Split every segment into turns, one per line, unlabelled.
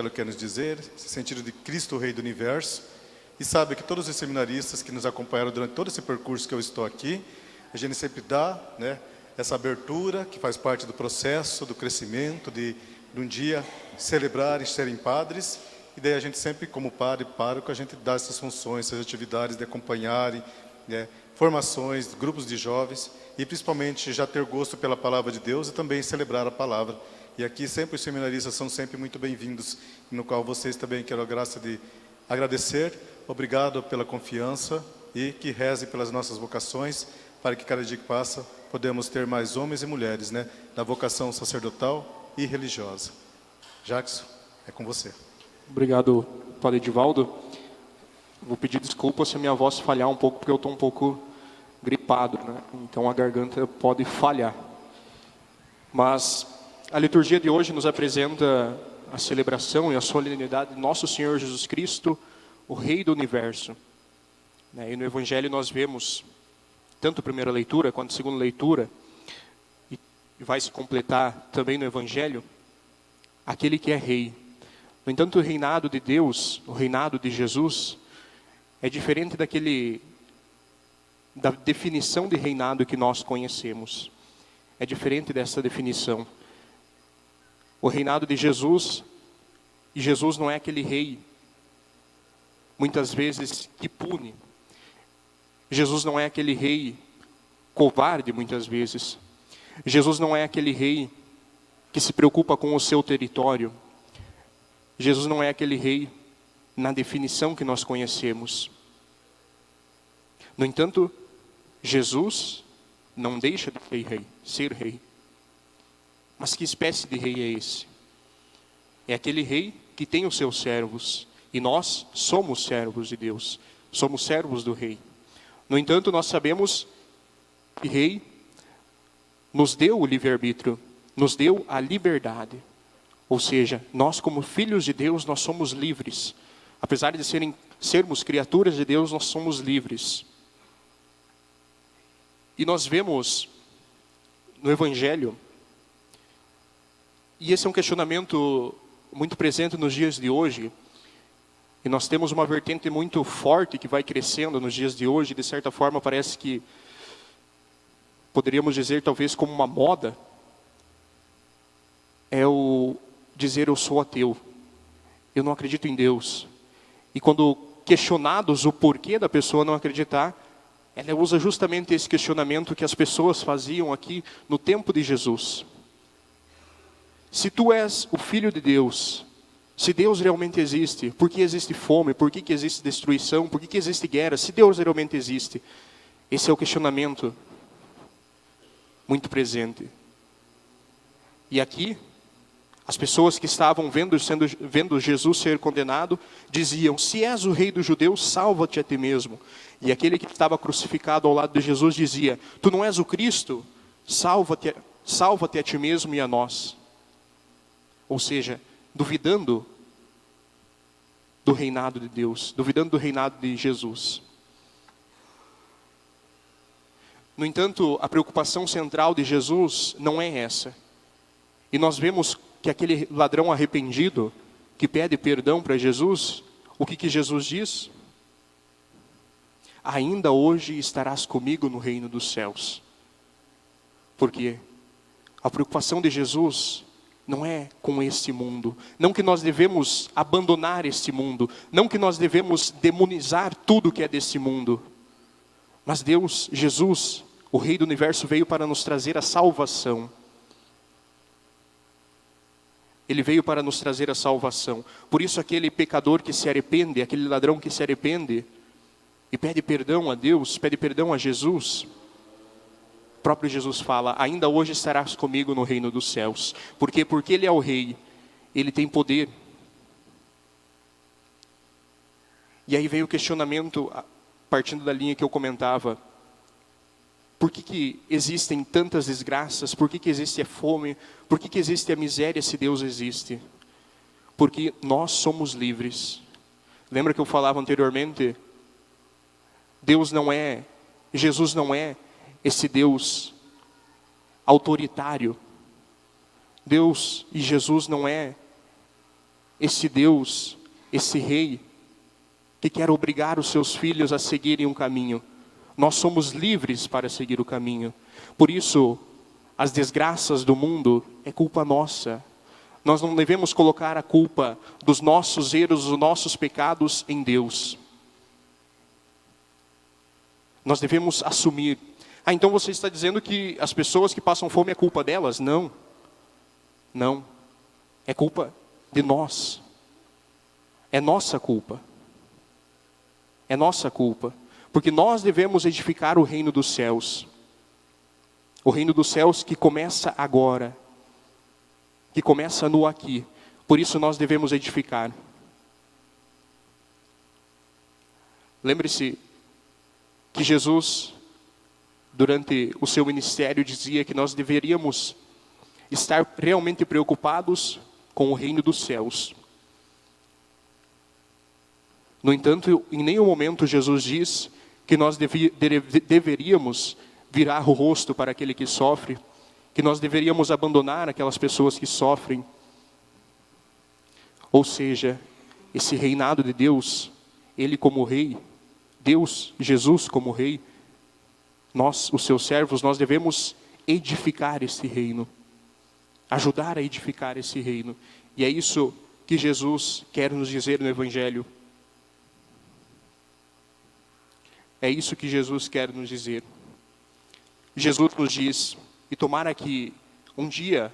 quer nos dizer, esse sentido de Cristo, o Rei do Universo, e sabe que todos os seminaristas que nos acompanharam durante todo esse percurso que eu estou aqui, a gente sempre dá, né, essa abertura que faz parte do processo, do crescimento, de um dia celebrarem, serem padres, e daí a gente sempre, como padre e pároco, a gente dá essas funções, essas atividades de acompanharem, né, formações, grupos de jovens, e principalmente já ter gosto pela palavra de Deus e também celebrar a palavra. E aqui sempre os seminaristas são sempre muito bem-vindos, no qual vocês também quero a graça de agradecer. Obrigado pela confiança e que reze pelas nossas vocações, para que cada dia que passa podemos ter mais homens e mulheres, né, na vocação sacerdotal e religiosa. Jackson, é com você.
Obrigado, Padre Edivaldo. Vou pedir desculpa se a minha voz falhar um pouco, porque eu estou um pouco gripado, né? Então a garganta pode falhar. Mas a liturgia de hoje nos apresenta a celebração e a solenidade de Nosso Senhor Jesus Cristo, o Rei do Universo. E no Evangelho nós vemos, tanto a primeira leitura quanto a segunda leitura, e vai se completar também no Evangelho, aquele que é Rei. No entanto, o reinado de Deus, o reinado de Jesus, é diferente da definição de reinado que nós conhecemos. É diferente dessa definição. O reinado de Jesus, e Jesus não é aquele rei, muitas vezes, que pune. Jesus não é aquele rei covarde, muitas vezes. Jesus não é aquele rei que se preocupa com o seu território. Jesus não é aquele rei na definição que nós conhecemos. No entanto, Jesus não deixa de ser rei. Mas que espécie de rei é esse? É aquele rei que tem os seus servos. E nós somos servos de Deus. Somos servos do rei. No entanto, nós sabemos que o rei nos deu o livre-arbítrio. Nos deu a liberdade. Ou seja, nós como filhos de Deus, nós somos livres. Apesar de sermos criaturas de Deus, nós somos livres. E nós vemos no Evangelho, e esse é um questionamento muito presente nos dias de hoje, e nós temos uma vertente muito forte que vai crescendo nos dias de hoje, de certa forma parece que, poderíamos dizer talvez como uma moda, é o dizer eu sou ateu, eu não acredito em Deus. E quando questionados o porquê da pessoa não acreditar, ela usa justamente esse questionamento que as pessoas faziam aqui no tempo de Jesus. Se tu és o Filho de Deus, se Deus realmente existe, por que existe fome, por que existe destruição, por que existe guerra, se Deus realmente existe? Esse é o questionamento muito presente. E aqui, as pessoas que estavam vendo Jesus ser condenado, diziam, se és o rei dos judeus, salva-te a ti mesmo. E aquele que estava crucificado ao lado de Jesus dizia, tu não és o Cristo? Salva-te a ti mesmo e a nós. Ou seja, duvidando do reinado de Deus, duvidando do reinado de Jesus. No entanto, a preocupação central de Jesus não é essa. E nós vemos que aquele ladrão arrependido, que pede perdão para Jesus, o que Jesus diz? Ainda hoje estarás comigo no reino dos céus. Porque a preocupação de Jesus não é com este mundo. Não que nós devemos abandonar este mundo. Não que nós devemos demonizar tudo que é deste mundo. Mas Deus, Jesus, o Rei do Universo, veio para nos trazer a salvação. Ele veio para nos trazer a salvação. Por isso aquele pecador que se arrepende, aquele ladrão que se arrepende e pede perdão a Deus, pede perdão a Jesus, o próprio Jesus fala, ainda hoje estarás comigo no reino dos céus. Por quê? Porque Ele é o Rei, Ele tem poder. E aí vem o questionamento, partindo da linha que eu comentava, por que existem tantas desgraças? Por que existe a fome? Por que existe a miséria se Deus existe? Porque nós somos livres. Lembra que eu falava anteriormente? Jesus não é esse Deus autoritário. Deus e Jesus não é esse Deus, esse Rei, que quer obrigar os seus filhos a seguirem um caminho. Nós somos livres para seguir o caminho. Por isso, as desgraças do mundo é culpa nossa. Nós não devemos colocar a culpa dos nossos erros, dos nossos pecados em Deus. Nós devemos assumir. Então você está dizendo que as pessoas que passam fome é culpa delas? Não. Não. É culpa de nós. É nossa culpa. É nossa culpa. Porque nós devemos edificar o reino dos céus. O reino dos céus que começa agora. Que começa no aqui. Por isso nós devemos edificar. Lembre-se que Jesus, durante o seu ministério, dizia que nós deveríamos estar realmente preocupados com o reino dos céus. No entanto, em nenhum momento Jesus diz que nós deveríamos virar o rosto para aquele que sofre, que nós deveríamos abandonar aquelas pessoas que sofrem. Ou seja, esse reinado de Deus, Ele como Rei, Deus, Jesus como Rei, nós, os seus servos, nós devemos edificar esse reino, ajudar a edificar esse reino. E é isso que Jesus quer nos dizer no Evangelho. É isso que Jesus quer nos dizer. Jesus nos diz, e tomara que um dia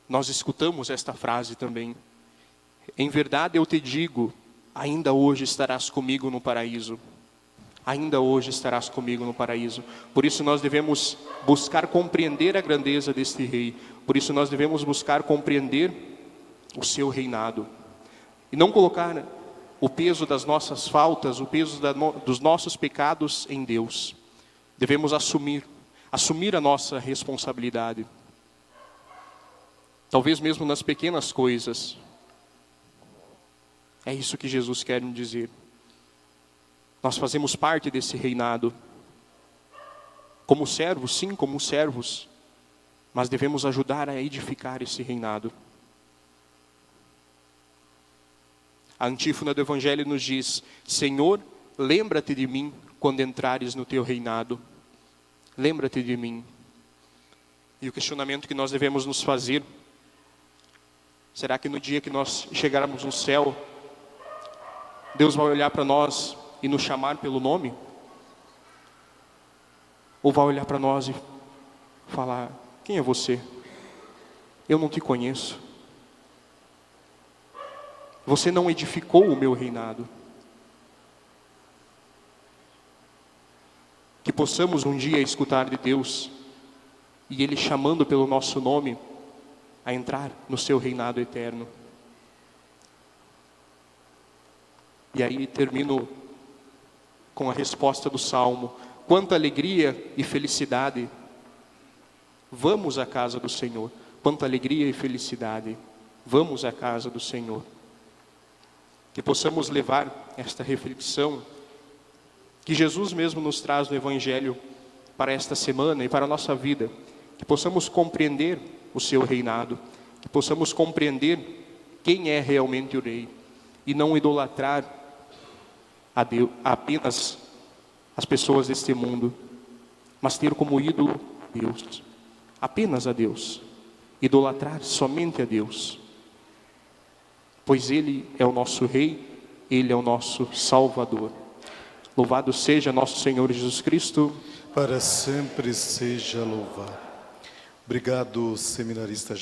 nós escutamos esta frase também. Em verdade eu te digo, ainda hoje estarás comigo no paraíso. Ainda hoje estarás comigo no paraíso. Por isso nós devemos buscar compreender a grandeza deste Rei. Por isso nós devemos buscar compreender o seu reinado. E não colocar o peso das nossas faltas, o peso dos nossos pecados em Deus. Devemos assumir a nossa responsabilidade. Talvez mesmo nas pequenas coisas. É isso que Jesus quer nos dizer. Nós fazemos parte desse reinado. Como servos, sim, como servos. Mas devemos ajudar a edificar esse reinado. A antífona do Evangelho nos diz: Senhor, lembra-te de mim quando entrares no teu reinado. Lembra-te de mim. E o questionamento que nós devemos nos fazer: será que no dia que nós chegarmos no céu, Deus vai olhar para nós e nos chamar pelo nome? Ou vai olhar para nós e falar: quem é você? Eu não te conheço. Você não edificou o meu reinado. Que possamos um dia escutar de Deus e Ele chamando pelo nosso nome a entrar no seu reinado eterno. E aí termino com a resposta do Salmo: quanta alegria e felicidade. Vamos à casa do Senhor. Quanta alegria e felicidade. Vamos à casa do Senhor. Que possamos levar esta reflexão que Jesus mesmo nos traz no Evangelho para esta semana e para a nossa vida. Que possamos compreender o seu reinado. Que possamos compreender quem é realmente o Rei. E não idolatrar a Deus, apenas as pessoas deste mundo, mas ter como ídolo Deus, apenas a Deus, idolatrar somente a Deus, pois Ele é o nosso Rei, Ele é o nosso Salvador. Louvado seja nosso Senhor Jesus Cristo.
Para sempre seja louvado. Obrigado, seminarista